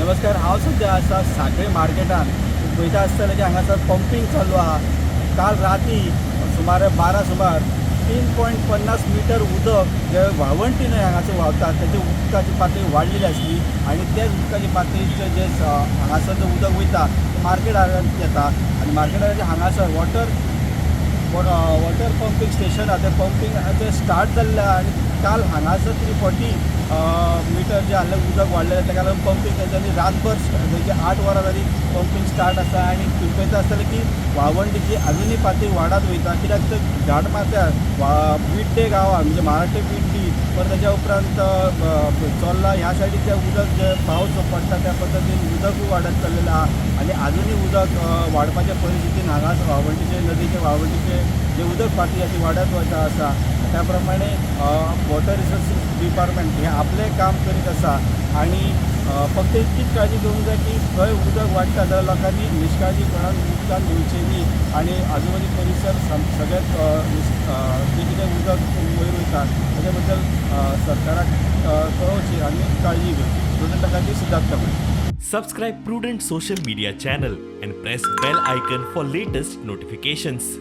नमस्कार. हांव सद्या आसा सांखळे मार्केटान. पळयता आसतलें की हांगासर पंपींग चालू आहा. काल राती सुमारे 12 सुमार 3.50 मिटर उदक जे वाळवंटी न्हंय हांगासर व्हांवता तेजे उदकाची पातळी वाडलेली आसली आनी तेच उदकाची पातळीचें जे हांगासर जें उदक वयता तें मार्केटांत येता आनी मार्केटाचे हांगासर वॉटर पंपींग स्टेशन आहा तें पंपींग स्टार्ट जाल्लें आहा आनी काल हांगासर 340 मिटर जे आहलें उदक वाडलेलें तेका लागून पंपींग तेंच्यांनी रातभर तेंचे 8 वरां जालीं पंपींग स्टार्ट आसा आनी पळयता आसतलें की वाळवंटीची आजुनूय पातळी वाडत वयता कित्याक तर घाटमाथ्यार बिड्डे गांवां म्हणजे महाराष्ट्र बिड्डी परत तेच्या उपरांत चोर्ला ह्या सायडीक जें उदक जे पावस पडटा त्या पद्दतीन उदकूय वाडत चल्लेलें आहा आनी आजुनूय उदक वाडपाच्या परिस्थितीन हांगाच वाळवंटीचे नदीचे वाळवंटीचे जे उदक पातळी आसा ती वाडत वता आसा. त्या प्रमाणे वॉटर रिसोर्सीस डिपार्टमेंट हे आपलें काम करीत आसा आनी फक्त इतकीच काळजी घेवंक जाय की खंय उदक वाडटा जाल्यार लोकांनी निश्काळजीपणान उदकान न्हिवचें न्ही आनी आजूबाजू परिसर सगळ्यात जें कितें उदक वयर वयता ताचे बद्दल सरकाराक कळोवची आनी काळजी घेवची. स्टुडंटा खातीर Siddharth Kamble. Subscribe Prudent social media channel and press bell icon for latest notifications.